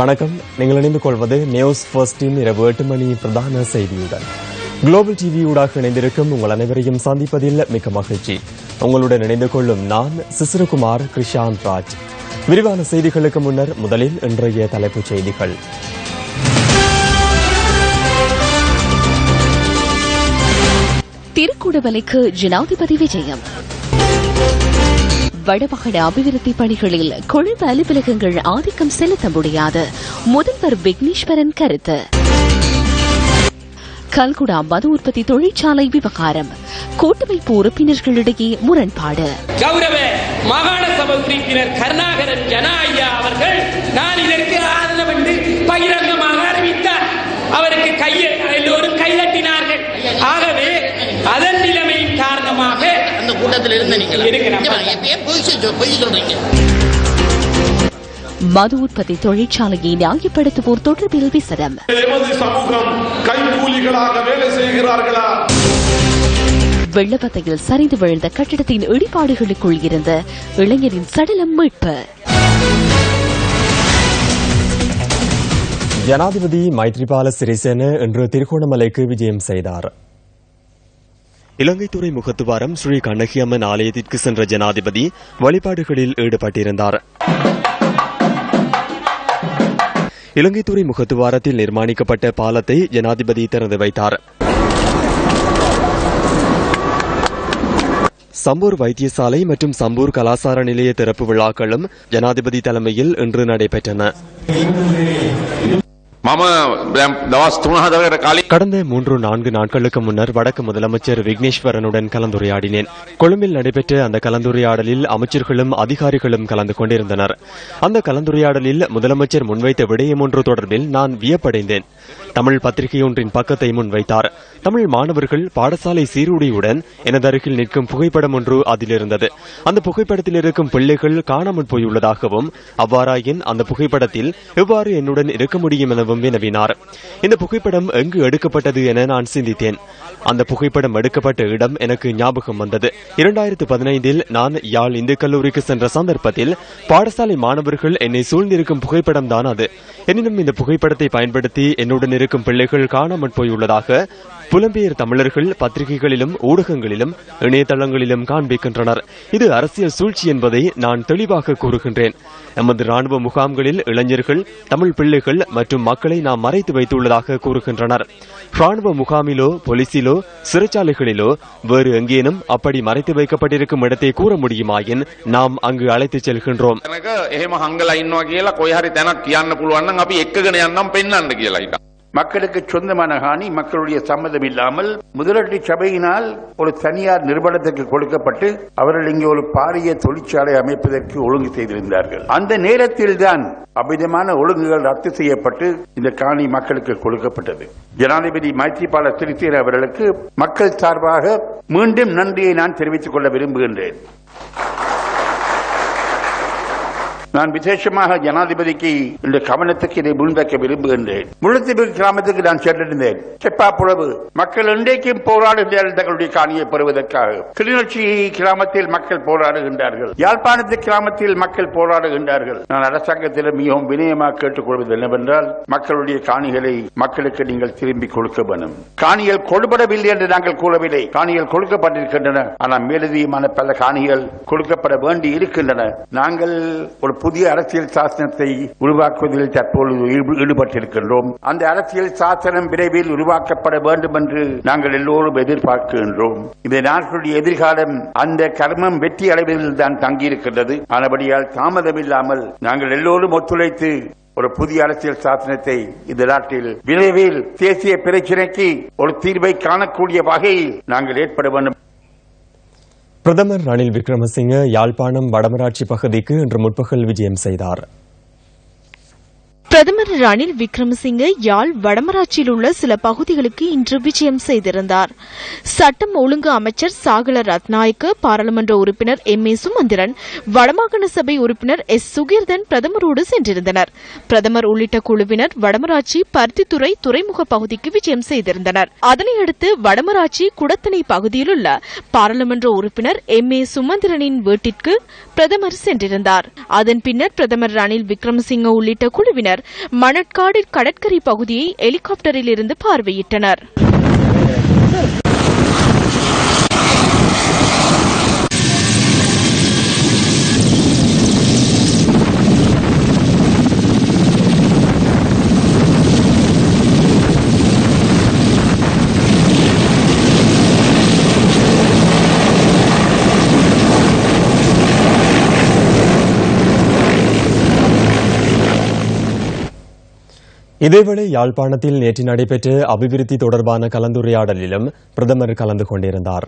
வணக்கம். நீங்கள் இணைந்து கொள்வது நியூஸ் ஃபர்ஸ்டின் இரவு 8 மணி பிரதான செய்தியுடன். குளோபல் டிவி ஊடாக இணைந்திருக்கும் உங்கள் அனைவரையும் சந்திப்பதில் மிக்க மகிழ்ச்சி. உங்களுடன் இணைந்து கொள்ளும் நான் சிசிரகுமார் கிருஷாந்த் ராஜ். விரிவான செய்திகளுக்கு முன்னர் முதலில் இன்றைய தலைப்புச் செய்திகள். திருக்குடவலைக்கு ஜனாதிபதி விஜயம். வடமாகாண அபிவிருத்தி பணிகளில் கொழும்பு அலுவலகங்கள் ஆதிக்கம் செலுத்த முடியாது, முதல்வர் விக்னேஸ்வரன் கருத்து. கல்குடா மது உற்பத்தி தொழிற்சாலை விவகாரம், கூட்டமைப்பு உறுப்பினர்களிடையே முரண்பாடு. கௌரவ மாகாண சபை உறுப்பினர் கருணாகரன் ஜனாயா அவர்கள் நான் இதற்கு ஆதரவு என்று பகிரங்கமாக அறிவித்தார். அவருக்கு எல்லோரும் கைதட்டினார்கள். ஆகவே அதன் நிலைமையின் காரணமாக அந்த கூட்டத்தில் மது உற்பத்தி தொழிற்சாலையை நியாயப்படுத்துவோர் தொடர்பில் விசனம். சமூகம் கைகூலிகளாக வேலை செய்கிறார்களா? வெள்ளப்பத்தையில் சரிந்து விழுந்த கட்டிடத்தின் இடிபாடுகளுக்குள் இருந்த இளைஞரின் சடலம் மீட்பு. ஜனாதிபதி மைத்ரிபால சிறிசேன இன்று திருகோணமலைக்கு விஜயம் செய்தார். இலங்கை துறை முகத்துவாரம் ஸ்ரீ கண்ணகியம்மன் ஆலயத்திற்கு சென்ற ஜனாதிபதி வழிபாடுகளில் ஈடுபட்டிருந்தார். இலங்கை துறை முகத்துவாரத்தில் நிர்மாணிக்கப்பட்ட பாலத்தை ஜனாதிபதி திறந்து வைத்தார். சம்பூர் வைத்தியசாலை மற்றும் சம்பூர் கலாசார நிலைய திறப்பு விழாக்களும் ஜனாதிபதி தலைமையில் இன்று நடைபெற்றன. கடந்த 3-4 நாட்களுக்கு முன்னர் வடக்கு முதலமைச்சர் விக்னேஸ்வரனுடன் கலந்துரையாடினேன். கொழும்பில் நடைபெற்ற அந்த கலந்துரையாடலில் அமைச்சர்களும் அதிகாரிகளும் கலந்து கொண்டிருந்தனர். அந்த கலந்துரையாடலில் முதலமைச்சர் முன்வைத்த விடயம் ஒன்று தொடர்பில் நான் வியப்படைந்தேன். தமிழ் பத்திரிகையொன்றின் பக்கத்தை முன்வைத்தார். தமிழ் மாணவர்கள் பாடசாலை சீருடையுடன் எனது அருகில் நிற்கும் புகைப்படம் ஒன்று அதில் இருந்தது. அந்த புகைப்படத்தில் இருக்கும் பிள்ளைகள் காணாமல் போயுள்ளதாகவும், அவ்வாறாயின் அந்த புகைப்படத்தில் எவ்வாறு என்னுடன் இருக்க முடியும் எனவும் வினவினார். இந்த புகைப்படம் எங்கு எடுக்கப்பட்டது என நான் சிந்தித்தேன். அந்த புகைப்படம் எடுக்கப்பட்ட இடம் எனக்கு ஞாபகம் வந்தது. 2015 நான் யாழ் இந்து கல்லூரிக்கு சென்ற சந்தர்ப்பத்தில் பாடசாலை மாணவர்கள் என்னை சூழ்ந்திருக்கும் புகைப்படம் தான் அது. எனினும் இந்த புகைப்படத்தை பயன்படுத்தி என்னுடன் இருக்கும் பிள்ளைகள் காணாமல் போயுள்ளதாக புலம்பெயர் தமிழர்கள் பத்திரிகைகளிலும் ஊடகங்களிலும் இணையதளங்களிலும் காண்பிக்கின்றனர். இது அரசியல் சூழ்ச்சி என்பதை நான் தெளிவாக கூறுகின்றேன். நமது ராணுவ முகாம்களில் இளைஞர்கள், தமிழ் பிள்ளைகள் மற்றும் மக்களை நாம் மறைத்து வைத்துள்ளதாக கூறுகின்றனர். ராணுவ முகாமிலோ போலீசிலோ சிறைச்சாலைகளிலோ வேறு எங்கேனும் அப்படி மறைத்து வைக்கப்பட்டிருக்கும் இடத்தை கூற முடியுமாயின் நாம் அங்கு அழைத்துச் செல்கின்றோம். மக்களுக்கு சொந்தமான காணி மக்களுடைய சம்மதம் இல்லாமல் முதலீட்டு சபையினால் ஒரு தனியார் நிறுவனத்திற்கு கொடுக்கப்பட்டு அவர்கள் இங்கே ஒரு பாரிய தொழிற்சாலை அமைப்பதற்கு ஒழுங்கு செய்திருந்தார்கள். அந்த நேரத்தில் தான் அபிதமான ஒழுங்குகள் ரத்து செய்யப்பட்டு இந்த காணி மக்களுக்கு கொடுக்கப்பட்டது. ஜனாதிபதி மைத்ரிபால சிறிசேன அவர்களுக்கு மக்கள் சார்பாக மீண்டும் நன்றியை நான் தெரிவித்துக் கொள்ள விரும்புகின்றேன். நான் விசேஷமாக ஜனாதிபதிக்கு இந்த கவனத்துக்கு இதை முன்வைக்க விரும்புகின்றேன். முல்லைத்தீவு கிராமத்துக்கு நான் சென்றிருந்தேன். செப்பாப்புழவு மக்கள் இன்றைக்கும் போராடுகிறார்கள் தங்களுடைய காணியை பெறுவதற்காக. கிளிநொச்சி கிராமத்தில் மக்கள் போராடுகின்றார்கள். யாழ்ப்பாணத்து கிராமத்தில் மக்கள் போராடுகின்றார்கள். நான் அரசாங்கத்தில் மிகவும் வினயமாக கேட்டுக்கொள்வது என்னவென்றால், மக்களுடைய காணிகளை மக்களுக்கு நீங்கள் திரும்பி கொடுக்க வேண்டும். காணிகள் கொடுபடவில்லை என்று நாங்கள் கூறவில்லை. காணிகள் கொடுக்கப்பட்டிருக்கின்றன. ஆனால் மேலதிகமான பல காணிகள் கொடுக்கப்பட வேண்டி இருக்கின்றன. நாங்கள் ஒரு புதிய அரசியல் சாசனத்தை உருவாக்குவதில் தற்போது ஈடுபட்டிருக்கின்றோம். அந்த அரசியல் சாசனம் விரைவில் உருவாக்கப்பட வேண்டும் என்று நாங்கள் எல்லோரும் எதிர்பார்க்கின்றோம். இந்த நாட்களுடைய எதிர்காலம் அந்த கர்மம் வெற்றி அளவில் தான் தங்கியிருக்கின்றது. ஆனபடியால் தாமதமில்லாமல் நாங்கள் எல்லோரும் ஒத்துழைத்து ஒரு புதிய அரசியல் சாசனத்தை இந்த நாட்டில் விரைவில் தேசிய பிரச்சினைக்கு ஒரு தீர்வை காணக்கூடிய வகையில் நாங்கள் ஏற்பட வேண்டும். பிரதமர் ரணில் விக்ரமசிங்க யாழ்ப்பாணம் வடமராட்சி பகுதிக்கு இன்று முற்பகல் விஜயம் செய்தார். பிரதமர் ரணில் விக்ரமசிங்கே யாழ் வடமராட்சியில் உள்ள சில பகுதிகளுக்கு இன்று விஜயம் செய்திருந்தார். சட்டம் ஒழுங்கு அமைச்சர் சாகல ரத்நாயக்க, பாராளுமன்ற உறுப்பினர் M.A. சுமந்திரன், வடமாகாண சபை உறுப்பினர் S. சுகீர்தன் பிரதமரோடு சென்றிருந்தனர். பிரதமர் உள்ளிட்ட குழுவினர் வடமராட்சி பருத்தித்துறை துறைமுக பகுதிக்கு விஜயம் செய்திருந்தனர். அதனையடுத்து வடமராட்சி குடத்தனை பகுதியில் உள்ள பாராளுமன்ற உறுப்பினர் M.A. சுமந்திரனின் வீட்டிற்கு பிரதமர் சென்றிருந்தார். அதன் பின்னர் பிரதமர் ரணில் விக்ரமசிங்கே உள்ளிட்ட குழுவினர் குழுவினர் மணற்காடு கடற்கரை பகுதியை ஹெலிகாப்டரில் இருந்து பார்வையிட்டனர். இதேவேளை யாழ்ப்பாணத்தில் நேற்று நடைபெற்ற அபிவிருத்தி தொடர்பான கலந்துரையாடலிலும் பிரதமர் கலந்து கொண்டிருந்தார்.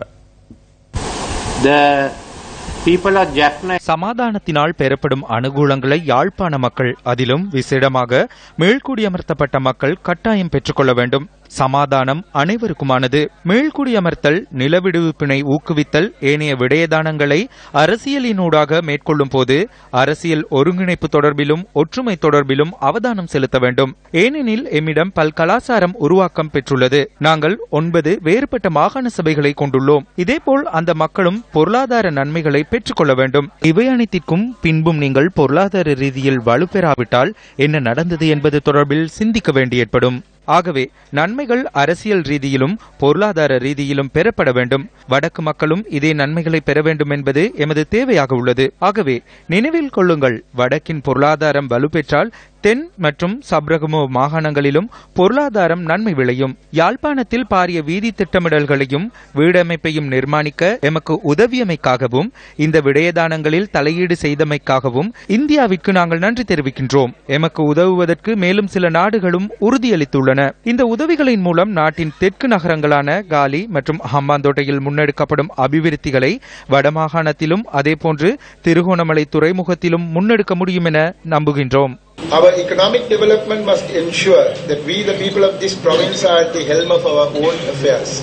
சமாதானத்தினால் பெறப்படும் அனுகூலங்களை யாழ்ப்பாண மக்கள், அதிலும் விசேடமாக மீள்குடியமர்த்தப்பட்ட மக்கள் கட்டாயம் பெற்றுக்கொள்ள வேண்டும். சமாதானம் அனைவருக்குமானது. மீள்குடியமர்த்தல், நிலவிடுவிப்பினை ஊக்குவித்தல், ஏனைய விடயதானங்களை அரசியலினூடாக மேற்கொள்ளும் போது அரசியல் ஒருங்கிணைப்பு தொடர்பிலும் ஒற்றுமை தொடர்பிலும் அவதானம் செலுத்த வேண்டும். ஏனெனில் எம்மிடம் பல்கலாசாரம் உருவாக்கம் பெற்றுள்ளது. நாங்கள் 9 வேறுபட்ட மாகாண சபைகளை கொண்டுள்ளோம். இதேபோல் அந்த மக்களும் பொருளாதார நன்மைகளை பெற்றுக்கொள்ள வேண்டும். இவை அனைத்திற்கும் பின்பும் நீங்கள் பொருளாதார ரீதியில் வலுப்பெறாவிட்டால் என்ன நடந்தது என்பது தொடர்பில் சிந்திக்க வேண்டி ஏற்படும். ஆகவே நன்மைகள் அரசியல் ரீதியிலும் பொருளாதார ரீதியிலும் பெறப்பட வேண்டும். வடக்கு மக்களும் இதே நன்மைகளை பெற வேண்டும் என்பது எமது தேவையாக உள்ளது. ஆகவே நினைவில் கொள்ளுங்கள், வடக்கின் பொருளாதாரம் வலுப்பெற்றால் தென் மற்றும் சப்ரகமோ மாகாணங்களிலும் பொருளாதாரம் நன்மை விளையும். யாழ்ப்பாணத்தில் பாரிய வீதி திட்டமிடல்களையும் வீடமைப்பையும் நிர்மாணிக்க எமக்கு உதவியமைக்காகவும் இந்த விடயதானங்களில் தலையீடு செய்தமைக்காகவும் இந்தியாவிற்கு நாங்கள் நன்றி தெரிவிக்கின்றோம். எமக்கு உதவுவதற்கு மேலும் சில நாடுகளும் உறுதியளித்துள்ளன. இந்த உதவிகளின் மூலம் நாட்டின் தெற்கு நகரங்களான காலி மற்றும் ஹம்பாந்தோட்டையில் முன்னெடுக்கப்படும் அபிவிருத்திகளை வடமாகாணத்திலும் அதேபோன்று திருகோணமலை துறைமுகத்திலும் முன்னெடுக்க முடியும் என நம்புகின்றோம். Our economic development must ensure that we, the people of this province, are at the helm of our own affairs.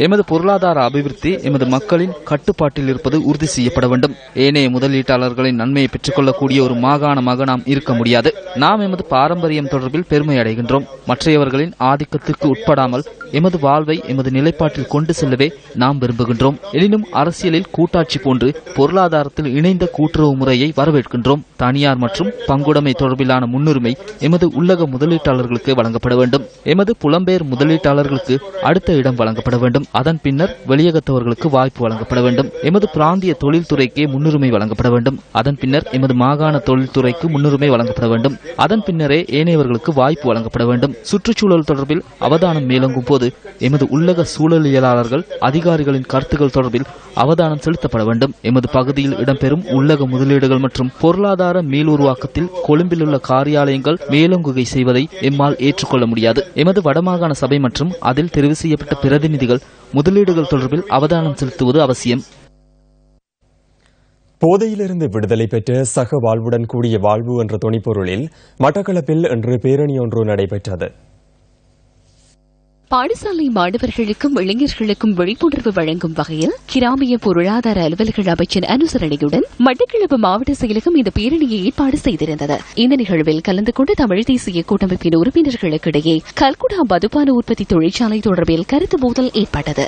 எமது பொருளாதார அபிவிருத்தி எமது மக்களின் கட்டுப்பாட்டில் இருப்பது உறுதி செய்யப்பட வேண்டும். ஏனைய முதலீட்டாளர்களின் நன்மையை பெற்றுக்கொள்ளக்கூடிய ஒரு மாகாணமாக நாம் இருக்க முடியாது. நாம் எமது பாரம்பரியம் தொடர்பில் பெருமை அடைகின்றோம். மற்றையவர்களின் ஆதிக்கத்திற்கு உட்படாமல் எமது வாழ்வை எமது நிலைப்பாட்டில் கொண்டு செல்லவே நாம் விரும்புகின்றோம். எனினும் அரசியலில் கூட்டாட்சி போன்று பொருளாதாரத்தில் இணைந்த கூட்டுறவு முறையை வரவேற்கின்றோம். தனியார் மற்றும் பங்குடைமை தொடர்பிலான முன்னுரிமை எமது உள்ளக முதலீட்டாளர்களுக்கு வழங்கப்பட வேண்டும். எமது புலம்பெயர் முதலீட்டாளர்களுக்கு அடுத்த இடம் வழங்கப்பட வேண்டும். அதன் பின்னர் வெளியகத்தவர்களுக்கு வாய்ப்பு வழங்கப்பட வேண்டும். எமது பிராந்திய தொழில்துறைக்கே முன்னுரிமை வழங்கப்பட வேண்டும். அதன் பின்னர் எமது மாகாண தொழில்துறைக்கு முன்னுரிமை வழங்கப்பட வேண்டும். அதன் பின்னரே ஏனையவர்களுக்கு வாய்ப்பு வழங்கப்பட வேண்டும். சுற்றுச்சூழல் தொடர்பில் அவதானம் மேலோங்கும் போது எமது உள்ளக சூழலியலாளர்கள் அதிகாரிகளின் கருத்துக்கள் தொடர்பில் அவதானம் செலுத்தப்பட வேண்டும். எமது பகுதியில் இடம்பெறும் உள்ளக முதலீடுகள் மற்றும் பொருளாதார மீளுருவாக்கத்தில் கொழும்பில் உள்ள காரியாலயங்கள் மேலோங்குகை செய்வதை எம்மால் ஏற்றுக்கொள்ள முடியாது. எமது வடமாகாண சபை மற்றும் அதில் தெரிவு செய்யப்பட்ட பிரதிநிதிகள் முதலீடுகள் தொடர்பில் அவதானம் செலுத்துவது அவசியம். போதையிலிருந்து விடுதலை பெற்ற சக வாழ்வுடன் கூடிய வாழ்வு என்ற துணிப்பொருளில் மட்டக்களப்பில் இன்று பேரணி ஒன்று நடைபெற்றது. பாடசாலை மாணவர்களுக்கும் இளைஞர்களுக்கும் விழிப்புணர்வு வழங்கும் வகையில் கிராமிய பொருளாதார அலுவலர்கள் அமைச்சின் அனுசரணையுடன் மட்டக்களப்பு மாவட்ட செயலகம் இந்த பேரணியை ஏற்பாடு செய்திருந்தது. இந்த நிகழ்வில் கலந்து கொண்ட தமிழ் தேசிய கூட்டமைப்பின் உறுப்பினர்களுக்கிடையே கல்குடா மதுபான உற்பத்தி தொழிற்சாலை தொடர்பில் கருத்து மோதல் ஏற்பட்டது.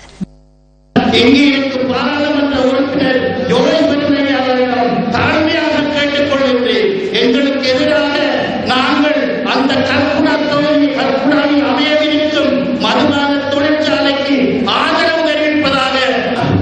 எங்களுக்கு எதிராக நாங்கள் அந்த கல்குடாவில் அமையவிருக்கும் மதுபான தொழிற்சாலைக்கு ஆதரவு தெரிவிப்பதாக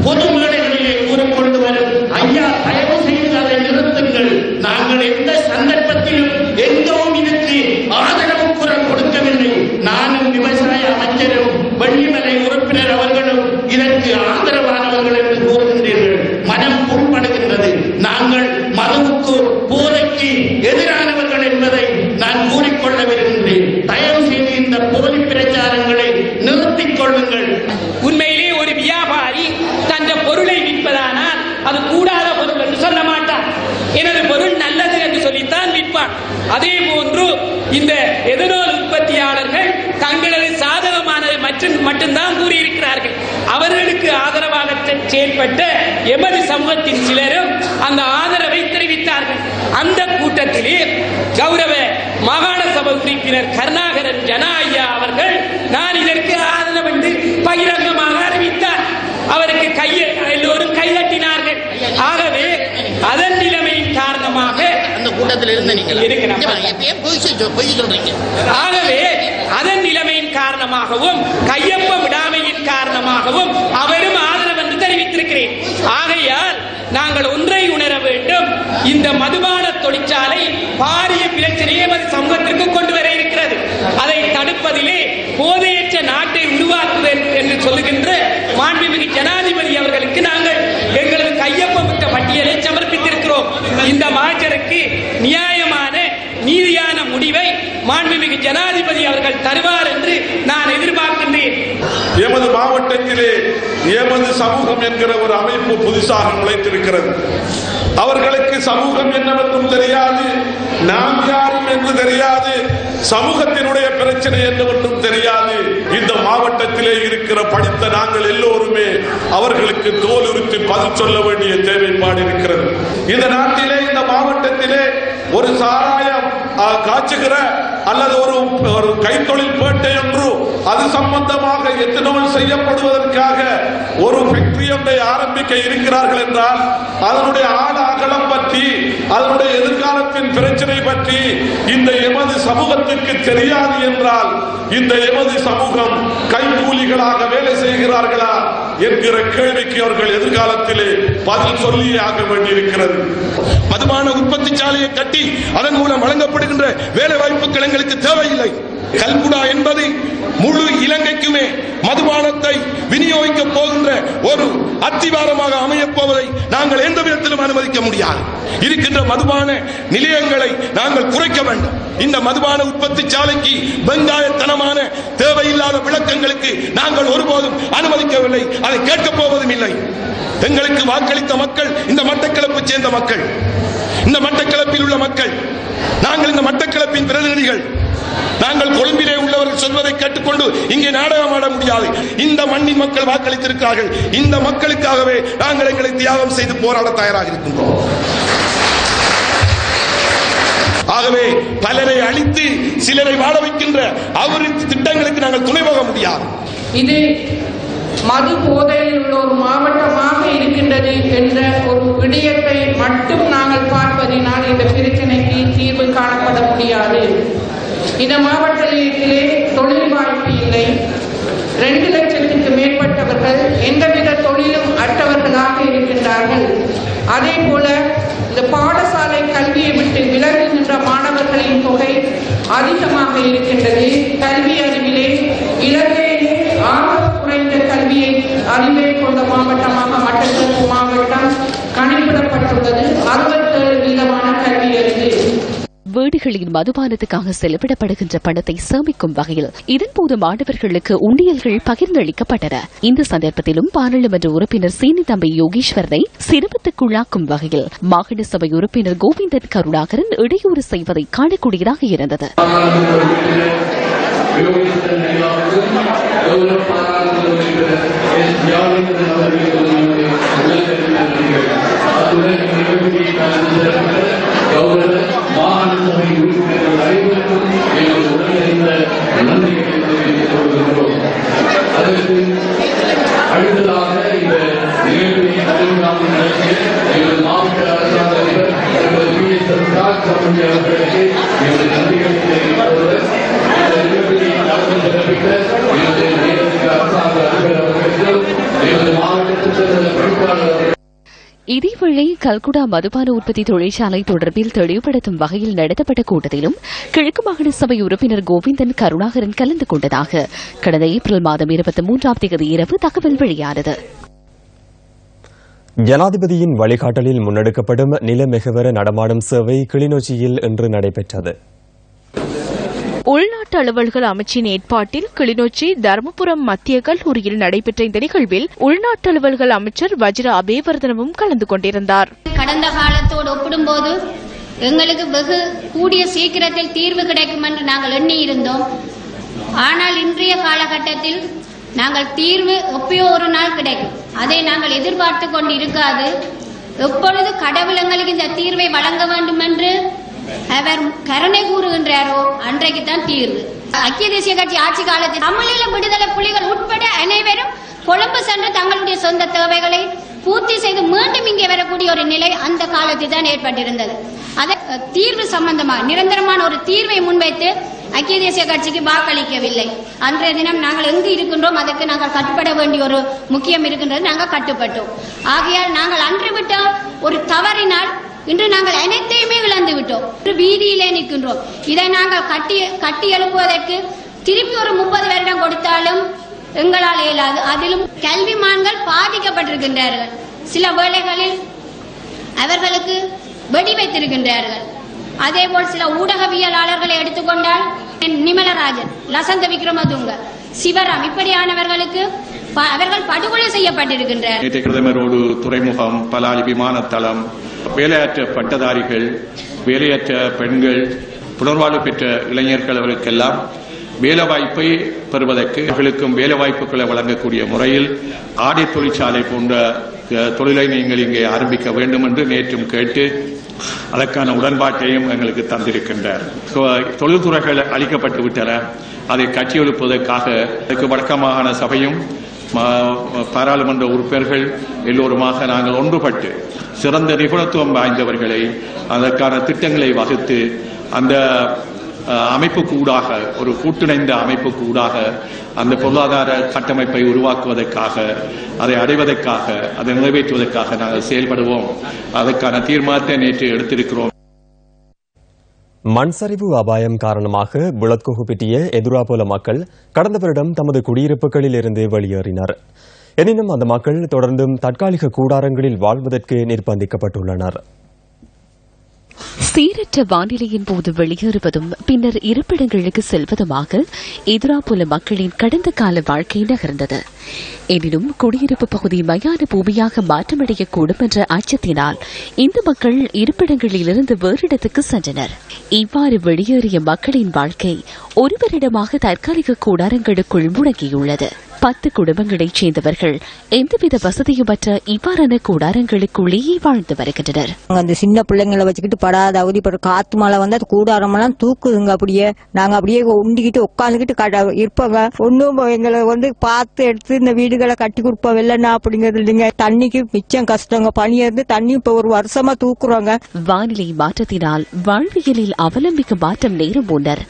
பொது மேடைகளிலே கூறிக்கொண்டு வரும் ஐயா, தயவு செய்து அதை நிறுத்துங்கள். நாங்கள் எந்த சந்தர்ப்பத்திலும் எங்கவும் இதற்கு ஆதரவு குரல் கொடுக்கவில்லை. நானும் விவசாய அமைச்சரும் வெள்ளிமலை உறுப்பினர் அவர்களும் இதற்கு ஆதரவானவர்கள் என்று கூறுகின்றீர்கள். மனம் புண்படுகின்றது. நாங்கள் மதுவுக்கு போதைக்கு எதிரானவர்கள் என்பதை நான் கூறிக்கொள்ள விரும்புகிறேன். தயவு செய்து இந்த போலி பிரச்சாரங்களை நிறுத்திக் கொள்ளுங்கள். உண்மையிலே ஒரு வியாபாரி தன் பொருளை விற்பதானால் அது கூடாத பொருள் என்று சொல்ல மாட்டார். எனது பொருள் நல்லது என்று சொல்லித்தான் விற்பார். அதே போன்று இந்த எதிரோல் உற்பத்தியாளர்கள் தங்களது சாதகமானதை மட்டும்தான் கூறியிருக்கிறார்கள். அவர்களுக்கு ஆதரவாக செயல்பட்ட எமது சமூகத்தின் சிலரும் அந்த ஆதரவை தெரிவித்தார்கள். அந்த கூட்டத்திலே கௌரவ மாகாண சபை உறுப்பினர் கருணாகரன் ஜனா ஐயா அவர்கள் நான் இதற்கு ஆதரவு என்று பகிரங்கமாக அறிவித்தார். அவருக்கு எல்லோரும் கைதட்டினார்கள். ஆகவே அதன் நிலைமையின் காரணமாக கூட்டத்தில் இருந்த ஆகவே அதன் நிலைமையின் காரணமாகவும் கையொப்ப விடாமையின் காரணமாகவும் அவரும் ஆதரவு என்று தெரிவித்திருக்கிறேன். ஆகையால் நாங்கள் ஒன்றை உணர வேண்டும், இந்த மதுபான தொழிற்சாலை பாரிய பிரச்சனையை சமூகத்திற்கு கொண்டு வர இருக்கிறது. அதை தடுப்பதிலே போதையற்ற நாட்டை உருவாக்குவேன் என்று சொல்லுகின்ற மாண்புமிகு ஜனாதிபதி அவர்களுக்கு நாங்கள் எங்களது கையொப்பமிட்ட பட்டியலை சமர்ப்பித்திருக்கிறோம். இந்த மாற்றருக்கு நியாயமான நீதியான முடிவை மாண்புமிகு ஜனாதிபதி அவர்கள் தருவார் என்று நான் எதிர்பார்க்கின்றேன். எமது மாவட்டத்திலே எமது சமூகம் என்கிற ஒரு அமைப்பு புதுசாக நுழைத்திருக்கிறது. அவர்களுக்கு சமூகம் என்னவென்றும் தெரியாது, நாம் யாரும் என்று தெரியாது, சமூகத்தினுடைய பிரச்சனை என்னவென்றும் தெரியாது. இந்த மாவட்டத்திலே இருக்கிற படித்த நாங்கள் எல்லோருமே அவர்களுக்கு தோலுரித்து பதில் சொல்ல வேண்டிய தேவைப்பாடு இருக்கிறது. இந்த நாட்டிலே இந்த மாவட்டத்திலே ஒரு சாராயம் காய்ச்சுகிற அல்லது ஒரு கைத்தொழில் பேட்டை ஒன்று அது சம்பந்தமாக எத்தனால் செய்யப்படுவதற்காக ஒரு ஃபேக்டரி ஒன்றை ஆரம்பிக்க இருக்கிறார்கள் என்றால் அதனுடைய ஆழ அகலம் பற்றி அதனுடைய எதிர்காலத்தின் பிரச்சனை பற்றி இந்த எமது சமூகத்திற்கு தெரியாது என்றால் இந்த எமது சமூகம் கைக்கூலிகளாக வேலை செய்கிறார்களா என்கிற கேள்விக்கு அவர்கள் எதிர்காலத்திலே பதில் சொல்லியே ஆக வேண்டியிருக்கிறது. மதுபான உற்பத்தி சாலையை கட்டி அதன் மூலம் வழங்கப்படுகின்ற வேலை வாய்ப்புகள் எங்களுக்கு தேவையில்லை. கல்குடா என்பது முழு இலங்கைக்குமே மதுபானத்தை விநியோகிக்க போகின்ற ஒரு அத்திவாரமாக அமையப் போவதை நாங்கள் எந்த விதத்திலும் அனுமதிக்க முடியாது. இருக்கின்ற மதுபான நிலையங்களை நாங்கள் குறைக்க வேண்டும். இந்த மதுபான உற்பத்தி சாலைக்கு வெங்காயத்தனமான தேவையில்லாத விளக்கங்களுக்கு நாங்கள் ஒருபோதும் அனுமதிக்கவில்லை, அதை கேட்கப் போவதும் இல்லை. எங்களுக்கு வாக்களித்த மக்கள் இந்த மட்டக்களப்பை சேர்ந்த மக்கள், இந்த மட்டக்களப்பில் உள்ள மக்கள், நாங்கள் இந்த மட்டக்களப்பின் பிரதிநிதிகள். நாங்கள் கொழும்பிலே உள்ளவர்கள் சொல்வதை கேட்டுக்கொண்டு இங்கே நாடகம் ஆட முடியாது. இந்த மண்ணின் மக்கள் வாக்களித்திருக்கிறார்கள். இந்த மக்களுக்காகவே நாங்கள் எங்களை தியாகம் செய்து போராட தயாராக இருக்கின்றோம். ஆகவே பலரை அழித்து சிலரை வாழ வைக்கின்ற அவரின் திட்டங்களுக்கு நாங்கள் துணை போக முடியாது. இது மது போதையில் உள்ள ஒரு மாவட்டமாக இருக்கின்றது என்ற ஒரு விடயத்தை மட்டும் நாங்கள் பார்ப்பதினால் இந்த பிரச்சனைக்கு தீர்வு காணப்பட முடியாது. இந்த மாவட்டத்திலே தொழில் வாய்ப்பு இல்லை. 2 லட்சத்துக்கு மேற்பட்டவர்கள் எந்தவித தொழிலும் அற்றவர்களாக இருக்கின்றார்கள். அதே போல இந்த பாடசாலை கல்வியை விட்டு விலகுகின்ற மாணவர்களின் தொகை அதிகமாக இருக்கின்றது. கல்வி அறிவிலே இலங்கையிலே குறைந்த கல்வியை அறிவை கொண்ட மாவட்டமாக மட்டக்களப்பு மாவட்டம் கணிப்பிடப்பட்டுள்ளது. 67% கல்வி அறிவு. வீடுகளின் மதுபானத்துக்காக செலவிடப்படுகின்ற பணத்தை சேமிக்கும் வகையில் இதன்போது மாணவர்களுக்கு உண்டியல்கள் பகிர்ந்தளிக்கப்பட்டன. இந்த சந்தர்ப்பத்திலும் பாராளுமன்ற உறுப்பினர் சீனிதம்பி யோகீஸ்வரனை சிரமத்துக்குள்ளாக்கும் வகையில் மாகாண சபை உறுப்பினர் கோவிந்தன் கருணாகரன் இடையூறு செய்வதை காணக்கூடியதாக இருந்தது. அடுத்ததாக இந்த நிகழ்ச்சியை மாவட்ட அரசாங்க அவர்களுக்கு எமது நன்றிகளை தெரிவிப்பதோடு இந்த நிகழ்ச்சியை நடந்து சிறப்பித்த எமது அரசாங்க அதிபர் அவர்களுக்கும் எமது மாவட்டத்தில் பொறுப்பாளர். இதேவேளை கல்குடா மதுபான உற்பத்தி தொழிற்சாலை தொடர்பில் தெளிவுபடுத்தும் வகையில் நடத்தப்பட்ட கூட்டத்திலும் கிழக்கு மாகாண சபை உறுப்பினர் கோவிந்தன் கருணாகரன் கலந்து கொண்டதாக கடந்த ஏப்ரல் மாதம் 23ஆம் தேதி இரவு தகவல் வெளியானது. ஜனாதிபதியின் வழிகாட்டலில் முன்னெடுக்கப்படும் நிலமெகவர நடமாடும் சேவை கிளிநொச்சியில் இன்று நடைபெற்றது. உள்நாட்டு அலுவல்கள் அமைச்சின் ஏற்பாட்டில் கிளிநொச்சி தர்மபுரம் மத்திய கல்லூரியில் நடைபெற்ற இந்த நிகழ்வில் உள்நாட்டு அலுவல்கள் அமைச்சர் வஜ்ர அபேவர்தனவும் கலந்து கொண்டிருந்தார். கடந்த காலத்தோடு ஒப்பிடும்போது எங்களுக்கு வெகு கூடிய சீக்கிரத்தில் தீர்வு கிடைக்கும் என்று நாங்கள் எண்ணியிருந்தோம். ஆனால் இன்றைய காலகட்டத்தில் நாங்கள் தீர்வு எப்பயோ ஒரு நாள் கிடைக்கும், அதை நாங்கள் எதிர்பார்த்து கொண்டு இருக்காது. எப்பொழுது கடவுள் எங்களுக்கு இந்த தீர்வை வழங்க வேண்டும் என்று அவர் கருணை கூறுகின்றாரோ அன்றைக்கு தான் தீர்வு. ஐக்கிய தேசிய கட்சி ஆட்சி காலத்தில் தமிழீழ விடுதலை புலிகள் உட்பட அனைவரும் கொழும்பு சென்று தங்களுடைய சொந்த தேவைகளை பூர்த்தி செய்து மீண்டும் இங்கே வரக்கூடிய ஒரு நிலை அந்த காலத்தில் தான் ஏற்பட்டிருந்தது. அதை தீர்வு சம்பந்தமாக நிரந்தரமான ஒரு தீர்வை முன்வைத்து ஐக்கிய தேசிய கட்சிக்கு வாக்களிக்கவில்லை. அன்றைய தினம் நாங்கள் எங்கு இருக்கின்றோம் அதற்கு நாங்கள் கட்டுப்பட வேண்டிய ஒரு முக்கியம் இருக்கின்றது. நாங்கள் கட்டுப்பட்டோம். ஆகையால் நாங்கள் அன்று விட்ட ஒரு தவறினால் இன்று நாங்கள் அனைத்தையுமே இழந்து விட்டோம். வீதியிலே நிற்கின்றோம். இதை நாங்கள் கட்டி எழுப்புவதற்கு திருப்பி ஒரு 30 வருடம் கொடுத்தாலும் எங்களால் இயலாது. அதிலும் கல்விமான்கள் பாதிக்கப்பட்டிருக்கின்றார்கள். சில வேளைகளில் அவர்களுக்கு வெடி வைத்திருக்கின்றார்கள். அதேபோல் சில ஊடகவியலாளர்களை எடுத்துக்கொண்டால் நிமலராஜன், லசந்த விக்ரமதுங்க, சிவராம் இப்படியானவர்களுக்கு அவர்கள் படுகொலை செய்யப்பட்டிருக்கின்றனர். பிரதமரோடு துறைமுகம், பலாலி விமானத்தளம், வேலையற்ற பட்டதாரிகள், வேலையற்ற பெண்கள், புனர்வாழ்வு பெற்ற இளைஞர்கள் அவர்களுக்கெல்லாம் வேலைவாய்ப்பை பெறுவதற்கு அவர்களுக்கும் வேலைவாய்ப்புகளை வழங்கக்கூடிய முறையில் ஆடை தொழிற்சாலை போன்ற தொழிலை நீங்கள் இங்கே ஆரம்பிக்க வேண்டும் என்று நேற்றும் கேட்டு அதற்கான உடன்பாட்டையும் எங்களுக்கு தந்திருக்கின்றார். தொழில்துறைகள் அளிக்கப்பட்டு விட்டன. அதை கட்டியெழுப்பதற்காக அதற்கு வடக்கு மாகாண சபையும் பாராளுமன்ற உறுப்பினர்கள் எல்லோருமாக நாங்கள் ஒன்றுபட்டு சிறந்த நிபுணத்துவம் வாய்ந்தவர்களை அதற்கான திட்டங்களை வகுத்து அந்த அமைப்புக்கு ஊடாக ஒரு கூட்டிணைந்த அமைப்புக்கு ஊடாக அந்த பொருளாதார கட்டமைப்பை உருவாக்குவதற்காக அதை அடைவதற்காக அதை நிறைவேற்றுவதற்காக நாங்கள் செயல்படுவோம். அதற்கான தீர்மானத்தை நேற்று எடுத்திருக்கிறோம். மண்சரிவு அபாயம் காரணமாக புலத்கோகுப்பிட்டிய எதுராபோல மக்கள் கடந்த வருடம் தமது குடியிருப்புகளில் இருந்து வெளியேறினர். எனினும் அந்த மக்கள் தொடர்ந்தும் தற்காலிக கூடாரங்களில் வாழ்வதற்கு நிர்பந்திக்கப்பட்டுள்ளனர். சீரற்ற வானிலையின் போது வெளியேறுவதும் பின்னர் இருப்பிடங்களுக்கு செல்வதுமாக எதிராப்புல மக்களின் கடந்த கால வாழ்க்கை நகர்ந்தது. எனினும் குடியிருப்பு பகுதி மயான பூமியாக மாற்றமடையக்கூடும் என்ற அச்சத்தினால் இந்த மக்கள் இருப்பிடங்களிலிருந்து வேறு இடத்துக்கு சென்றனர். இவ்வாறு வெளியேறிய மக்களின் வாழ்க்கை ஒரு வருடமாக தற்காலிக கூடாரங்களுக்குள் முடங்கியுள்ளது. 10 குடும்பங்களைச் சேர்ந்தவர்கள் எந்தவித வசதியுமற்ற இவ்வாறான கூடாரங்களுக்குள்ளேயே வாழ்ந்து வருகின்றனர். அந்த சின்ன பிள்ளைங்களை வச்சுக்கிட்டு படாத அவதிப்பட காத்து மழை வந்து அது கூடாரமெல்லாம் தூக்குதுங்க. அப்படியே நாங்க அப்படியே உண்டிக்கிட்டு உட்காந்துக்கிட்டு இருப்போங்க. ஒன்னும் எங்களை வந்து பார்த்து எடுத்து இந்த வீடுகளை கட்டி கொடுப்போம் வெள்ளனா அப்படிங்கிறது இல்லைங்க. தண்ணிக்கு மிச்சம் கஷ்டங்க. பனி இருந்து தண்ணி இப்ப ஒரு வருஷமா தூக்குறோங்க. வானிலை மாற்றத்தினால் வாழ்வியலில் அவலம்பிக்கும் மாற்றம் நேரும் முன்னர்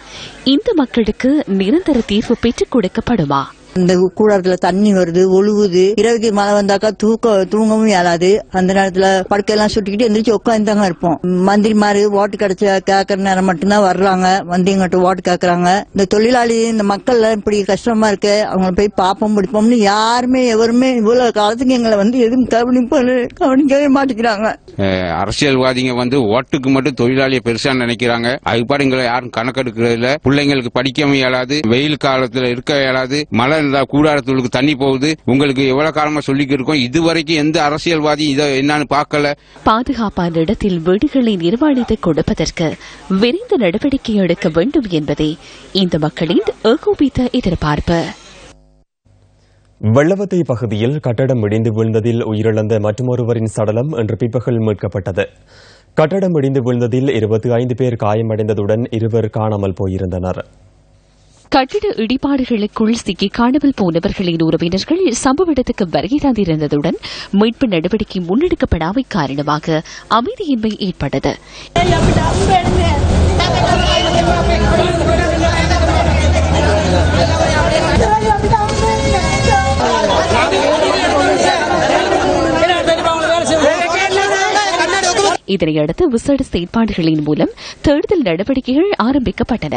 இந்த மக்களுக்கு நிரந்தர தீர்வு பெற்றுக் கொடுக்கப்படுமா? இந்த கூடாரத்துல தண்ணி வருது, ஒழுகுது. இரவுக்கு மழை வந்தாக்கா தூங்கவும் இயலாது. அந்த நேரத்துல படுக்கையெல்லாம் சுட்டிக்கிட்டு எந்திரிச்சு உட்காந்துதாங்க இருப்போம். மந்திரிமாரு ஓட்டு கிடைச்ச கேட்கற நேரம் மட்டும்தான் வர்றாங்க, வந்து எங்கிட்ட ஓட்டு கேட்கறாங்க. இந்த தொழிலாளி இந்த மக்கள் இப்படி கஷ்டமா இருக்கு, அவங்க போய் பாப்போம் பிடிப்போம்னு யாருமே எவருமே இவ்வளவு காலத்துக்கு எங்களை வந்து எதுவும் கவனிக்கவே மாட்டேங்கிறாங்க. அரசியல்வாதிங்க வந்து ஓட்டுக்கு மட்டும் தொழிலாளியை பெருசா நினைக்கிறாங்க. அதுபாடு எங்களை யாரும் கணக்கெடுக்கிறது இல்ல. பிள்ளைங்களுக்கு படிக்கவும் இயலாது, வெயில் காலத்துல இருக்க இயலாது. மழை கூடாரத்துக்கு தண்ணி போகுது. உங்களுக்கு எவ்வளவு காலமா சொல்லிக்க இருக்கோம், இதுவரைக்கும் எந்த அரசியல்வாதி இதை என்னன்னு பார்க்கல. பாதுகாப்பான இடத்தில் வீடுகளை நிர்மாணித்து கொடுப்பதற்கு விரைந்து நடவடிக்கை எடுக்க வேண்டும் என்பதே இந்த மக்களின் ஏகோபித்த எதிர்பார்ப்பு. வெள்ளவத்தை பகுதியில் கட்டடம் இடிந்து விழுந்ததில் உயிரிழந்த மற்றொருவரின் சடலம் இன்று பிற்பகல் மீட்கப்பட்டது. கட்டடம் இடிந்து விழுந்ததில் 25 பேர் காயமடைந்ததுடன் 2 காணாமல் போயிருந்தனர். கட்டிட இடிபாடுகளுக்குள் சிக்கி காணாமல் போனவர்களின் உறவினர்கள் சம்பவ இடத்துக்கு வருகை தந்திருந்ததுடன் மீட்பு நடவடிக்கை முன்னெடுக்கப்படாமை காரணமாக அமைதியின்மை ஏற்பட்டது. இதனையடுத்து விசேட செயற்பாடுகளின் மூலம் தேடுதல் நடவடிக்கைகள் ஆரம்பிக்கப்பட்டன.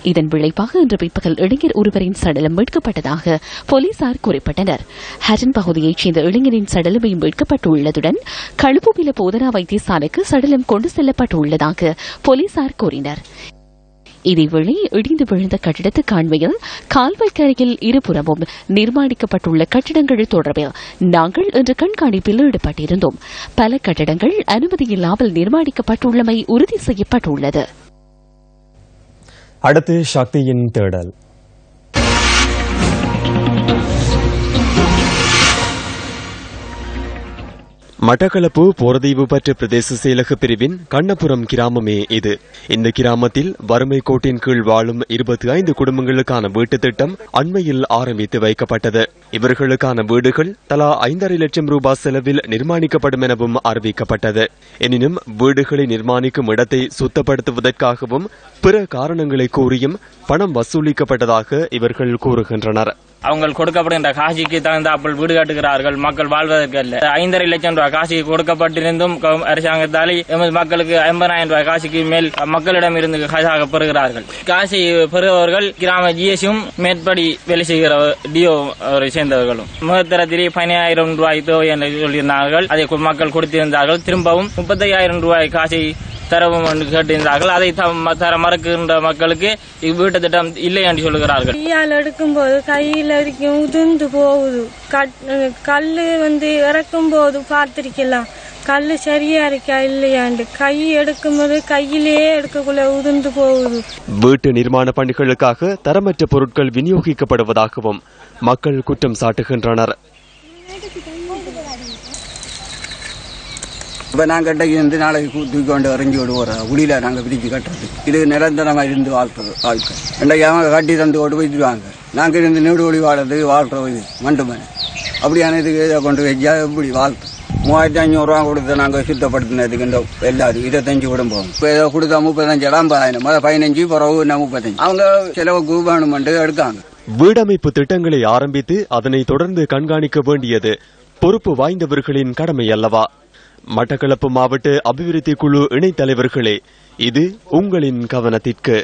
இதன் விளைவாக இன்று பிற்பகல் இளைஞர் ஒருவரின் சடலம் மீட்கப்பட்டதாக போலீசார் குறிப்பிட்டனர். ஹட்டன் பகுதியைச் சேர்ந்த இளைஞரின் சடலமை மீட்கப்பட்டுள்ளதுடன் களுப்புவில போதனா வைத்தியசாலைக்கு சடலம் கொண்டு செல்லப்பட்டுள்ளதாக போலீசார் கூறினர். இதேவேளை இடிந்து விழுந்த கட்டிடத்துக்கு அண்மையில் கால்வாய்க்கரையில் இருபுறமும் நிர்மாணிக்கப்பட்டுள்ள கட்டிடங்கள் தொடர்பில் நாங்கள் இன்று கண்காணிப்பில் ஈடுபட்டிருந்தோம். பல கட்டிடங்கள் அனுமதியில்லாமல் நிர்மாணிக்கப்பட்டுள்ளமை உறுதி செய்யப்பட்டுள்ளது. அடுத்து சக்தியின் தேடல். மட்டக்களப்பு போரதீவு பற்று பிரதேச செயலக பிரிவின் கண்ணபுரம் கிராமமே இது. இந்த கிராமத்தில் வறுமை கோட்டின் கீழ் வாழும் 25 குடும்பங்களுக்கான வீட்டு திட்டம் அண்மையில் ஆரம்பித்து வைக்கப்பட்டது. இவர்களுக்கான வீடுகள் தலா 5.5 லட்சம் ரூபாய் செலவில் நிர்மாணிக்கப்படும் எனவும் அறிவிக்கப்பட்டது. எனினும் வீடுகளை நிர்மாணிக்கும் இடத்தை சுத்தப்படுத்துவதற்காகவும் பிற காரணங்களை கூறியும் பணம் வசூலிக்கப்பட்டதாக இவர்கள் கூறுகின்றனர். அவங்க கொடுக்கப்படுகின்ற காசிக்கு தகுந்தாப்பல் வீடு கட்டுகிறார்கள். மக்கள் வாழ்வதற்கு அல்ல. 5.5 லட்சம் ரூபாய் காசி கொடுக்கப்பட்டிருந்தும் அரசாங்கத்தாலே எமது மக்களுக்கு 50,000 ரூபாய் காசிக்கு மேல் மக்களிடம் இருந்து காசாக பெறுகிறார்கள். காசி பெறுபவர்கள் கிராம ஜிஎஸும் மேற்படி வேலை செய்கிற டிஓ சேர்ந்தவர்களும் முதற்தரத்திலே 15,000 ரூபாய் தேவை என்று சொல்லியிருந்தார்கள். அதை மக்கள் கொடுத்திருந்தார்கள். திரும்பவும் 35,000 ரூபாய் காசி தரவும் என்று கேட்டிருந்தார்கள். அதை தர மறுக்கின்ற மக்களுக்கு வீட்டு திட்டம் இல்லை என்று சொல்லுகிறார்கள். கையால் எடுக்கும்போது கையில் வரைக்கும் உதிர்ந்து போகுது. கல்லு இறக்கும் போது பார்த்திருக்கலாம். கல்லு சரியா இருக்கா இல்லையாண்டு கை எடுக்கும்போது கையிலேயே எடுக்கக்குள்ள உதிர்ந்து போகுது. வீட்டு நிர்மாண பணிகளுக்காக தரமற்ற பொருட்கள் விநியோகிக்கப்படுவதாகவும் மக்கள் குற்றம் சாட்டுகின்றனர். இப்போ நாங்கள் கட்ட நாளைக்கு தூக்கி கொண்டு இறங்கி விடுவோம். உளியில நாங்கள் பிரித்து கட்டுறது இது நிரந்தரமாக இருந்து வாழ்க்கை. ரெண்டைக்கு அவங்க கட்டி தந்து கொண்டு போயிடுவாங்க. நாங்கள் இருந்து நீடு ஒளி வாழ்றது இது மண்டுமனை அப்படியான இதுக்கு இதை கொண்டு வச்சா இப்படி வாழ்க்கை. 3,500 ரூபா கொடுத்து நாங்கள் சுத்தப்படுத்தினதுக்கு இந்த எல்லாரும் 25 குடும்பம் இப்போ ஏதோ கொடுத்தா 35 40,000 15 பிறகு 35 அவங்க செலவுக்கு வேணுமென்று எடுக்காங்க. வீடமைப்பு திட்டங்களை ஆரம்பித்து அதனை தொடர்ந்து கண்காணிக்க வேண்டியது பொறுப்பு வாய்ந்தவர்களின் கடமை அல்லவா? மட்டக்களப்பு மாவட்ட அபிவிருத்தி குழு இணைத் தலைவர்களே, இது உங்களின் கவனத்திற்கு.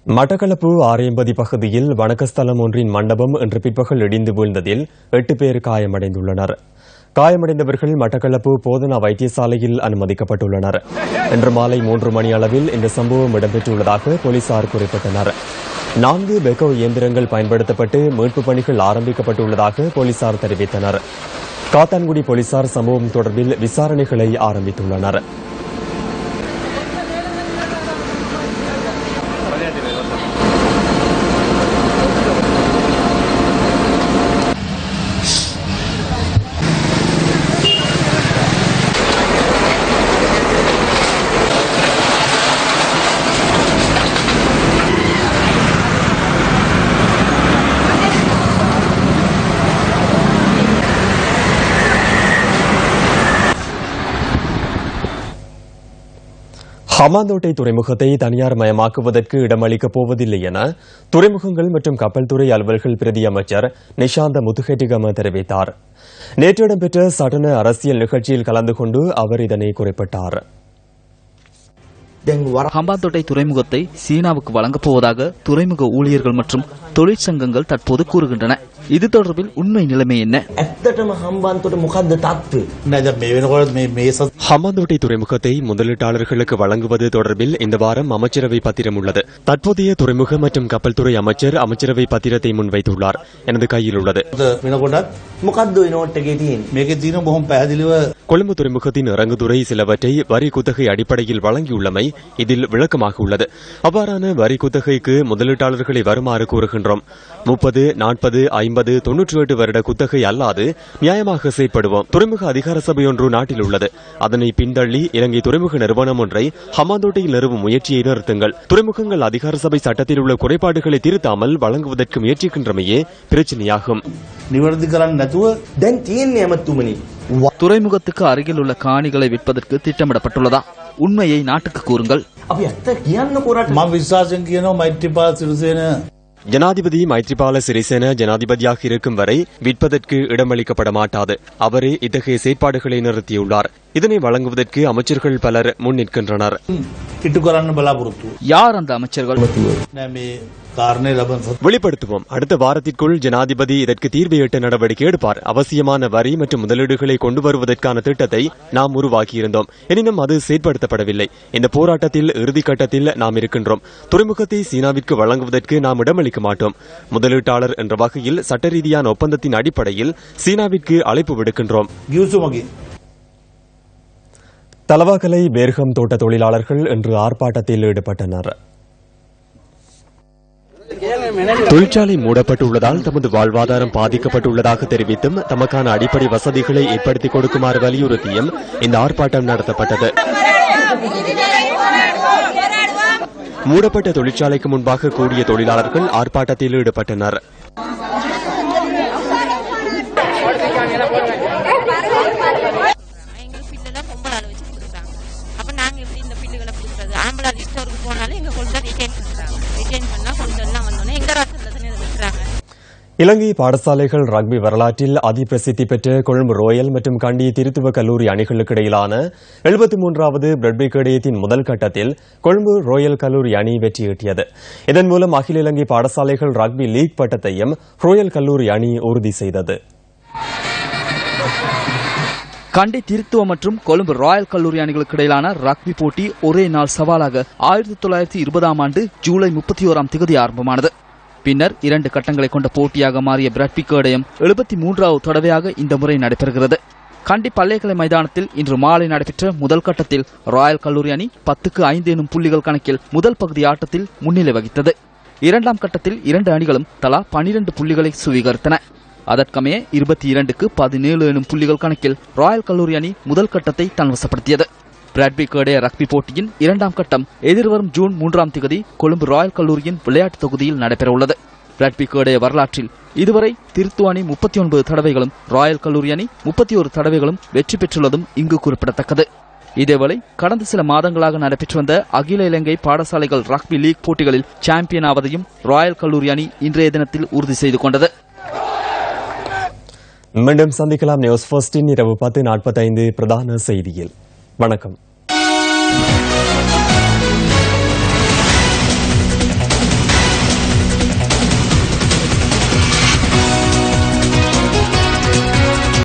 மட்டக்களப்பு ஆரியம்பதி பகுதியில் வணக்கஸ்தலம் ஒன்றின் மண்டபம் இன்று பிற்பகல் இடிந்து வீழ்ந்ததில் 8 பேர் காயமடைந்துள்ளனர். காயமடைந்தவர்கள் மட்டக்களப்பு போதனா வைத்தியசாலையில் அனுமதிக்கப்பட்டுள்ளனர். இன்று மாலை 3 மணி அளவில் இந்த சம்பவம் இடம்பெற்றுள்ளதாக போலீசார் குறிப்பிட்டனர். 4 பெக்கோ இயந்திரங்கள் பயன்படுத்தப்பட்டு மீட்பு பணிகள் ஆரம்பிக்கப்பட்டுள்ளதாக போலீசார் தெரிவித்தனர். காத்தான்குடி போலீசார் சம்பவம் தொடர்பில் விசாரணைகளை ஆரம்பித்துள்ளனர். ஹம்பாந்தோட்டை துறைமுகத்தை தனியார் மயமாக்குவதற்கு இடமளிக்கப் போவதில்லை என துறைமுகங்கள் மற்றும் கப்பல் துறை அலுவல்கள் பிரதி அமைச்சர் நிஷாந்த முத்துஹெட்டிகம தெரிவித்தார். நேற்று இடம்பெற்ற சடன அரசியல் நிகழ்ச்சியில் கலந்து கொண்டு அவர் இதனை குறிப்பிட்டார். ஹம்பாந்தோட்டை துறைமுகத்தை சீனாவுக்கு வழங்கப் போவதாக துறைமுக ஊழியர்கள் மற்றும் தொழிற்சங்கங்கள் தற்போது கூறுகின்றன. இது தொடர்பில் உண்மை நிலைமை என்ன? ஹம்பாந்தோட்டை துறைமுகத்தை முதலீட்டாளர்களுக்கு வழங்குவது தொடர்பில் இந்த வாரம் அமைச்சரவை பத்திரம் உள்ளது. தற்போதைய துறைமுக மற்றும் கப்பல் துறை அமைச்சர் அமைச்சரவை பத்திரத்தை முன்வைத்துள்ளார். எனது கையில் உள்ளது. கொழும்பு துறைமுகத்தின் இறங்குதுறை சிலவற்றை வரி குத்தகை அடிப்படையில் வழங்கியுள்ளமை இதில் விளக்கமாக உள்ளது. அவ்வாறான வரி குத்தகைக்கு முதலீட்டாளர்களை வருமாறு கூறுகின்றோம். 30, 40, 50, 98 வருட குத்தகை அல்லாது நியாயமாக செயற்படுவோம். துறைமுக அதிகார சபை ஒன்று நாட்டில் உள்ளது. அதனை பின்தள்ளி இலங்கை துறைமுக நிறுவனம் ஒன்றை ஹம்பாந்தோட்டையில் நிறுவும் முயற்சியை நிறுத்துங்கள். துறைமுகங்கள் அதிகார சபை சட்டத்தில் உள்ள குறைபாடுகளை திருத்தாமல் வழங்குவதற்கு முயற்சிக்கின்றமையே பிரச்சினையாகும். துறைமுகத்துக்கு அருகில் உள்ள காணிகளை விற்பதற்கு திட்டமிடப்பட்டுள்ளதா? உண்மையை நாட்டுக்கு கூறுங்கள். ஜனாதிபதி மைத்ரிபால சிறிசேன ஜனாதிபதியாக இருக்கும் வரை விற்பதற்கு இடமளிக்கப்பட மாட்டாது. அவரே இத்தகைய செயற்பாடுகளை நிறுத்தியுள்ளார். இதனை வழங்குவதற்கு அமைச்சர்கள் பலர் முன்னிற்கின்றனர். யார் அந்த அமைச்சர்கள்? வெளிப்படுத்துவோம். அடுத்த வாரத்திற்குள் ஜனாதிபதி இதற்கு தீர்வு எட்ட நடவடிக்கை எடுப்பார். அவசியமான வரி மற்றும் முதலீடுகளை கொண்டு வருவதற்கான திட்டத்தை நாம் உருவாக்கியிருந்தோம். எனினும் அது செயற்படுத்தப்படவில்லை. இந்த போராட்டத்தில் இறுதிக்கட்டத்தில் நாம் இருக்கின்றோம். துறைமுகத்தை சீனாவிற்கு வழங்குவதற்கு நாம் இடமளிக்க மாட்டோம். முதலீட்டாளர் என்ற வகையில் சட்ட ரீதியான ஒப்பந்தத்தின் அடிப்படையில் சீனாவிற்கு அழைப்பு விடுக்கின்றோம். தலவாக்கலை பேர்கம் தோட்ட தொழிலாளர்கள் இன்று ஆர்ப்பாட்டத்தில் ஈடுபட்டனர். தொழிற்சாலை மூடப்பட்டுள்ளதால் தமது வாழ்வாதாரம் பாதிக்கப்பட்டுள்ளதாக தெரிவித்தும் தமக்கான அடிப்படை வசதிகளை ஏற்படுத்திக் கொடுக்குமாறு வலியுறுத்தியும் இந்த ஆர்ப்பாட்டம் நடத்தப்பட்டது. மூடப்பட்ட தொழிற்சாலைக்கு முன்பாக கூடிய தொழிலாளர்கள் ஆர்ப்பாட்டத்தில் ஈடுபட்டனர். இலங்கை பாடசாலைகள் ரக்பி வரலாற்றில் அதிபிரசித்தி பெற்ற கொழும்பு ரோயல் மற்றும் கண்டி திருத்துவ கல்லூரி அணிகளுக்கு இடையிலான 73வது பிரெட்பி கேடயத்தின் முதல் கட்டத்தில் கொழும்பு ரோயல் கல்லூரி அணி வெற்றியீட்டியது. இதன் மூலம் அகில இலங்கை பாடசாலைகள் ரக்பி லீக் பட்டத்தையும் ரோயல் கல்லூரி அணி உறுதி செய்தது. கண்டி திருத்துவ மற்றும் கொழும்பு ராயல் கல்லூரி அணிகளுக்கு இடையிலான ரக்பி போட்டி ஒரே நாள் சவாலாக 1920ஆம் ஆண்டு ஜூலை 31ஆம் தேதி ஆரம்பமானது. பின்னர் 2 கட்டங்களை கொண்ட போட்டியாக மாறிய பிரெட்பி கேடயம் 73வது தடவையாக இந்த முறை நடைபெறுகிறது. கண்டி பல்கலை மைதானத்தில் இன்று மாலை நடைபெற்ற முதல் கட்டத்தில் ராயல் கல்லூரி அணி 10-5 எனும் புள்ளிகள் கணக்கில் முதல் பகுதி ஆட்டத்தில் முன்னிலை வகித்தது. இரண்டாம் கட்டத்தில் 2 அணிகளும் தலா 12 புள்ளிகளை சுவீகரித்தன. அதற்கமைய 22-17 எனும் புள்ளிகள் கணக்கில் ராயல் கல்லூரி அணி முதல் கட்டத்தை தன்வசப்படுத்தியது. பிரெட்பி கேடய ரக்பி போட்டியின் இரண்டாம் கட்டம் எதிர்வரும் ஜூன் 3ஆம் தேதி கொழும்பு ராயல் கல்லூரியின் விளையாட்டு தொகுதியில் நடைபெறவுள்ளது. பிரெட்பி கேடய வரலாற்றில் இதுவரை திருத்துவ அணி 39 தடவைகளும் ராயல் கல்லூரி அணி 31 தடவைகளும் வெற்றி பெற்றுள்ளதும் இங்கு குறிப்பிடத்தக்கது. இதேவேளை கடந்த சில மாதங்களாக நடைபெற்று வந்த அகில இலங்கை பாடசாலைகள் ரக்பி லீக் போட்டிகளில் சாம்பியன் ஆவதையும் ராயல் கல்லூரி அணி இன்றைய தினத்தில் உறுதி செய்து கொண்டது. மீண்டும் சந்திக்கலாம். நியூஸ் ஃபர்ஸ்டின் இரவு 10:45 பிரதான செய்தியில். வணக்கம்.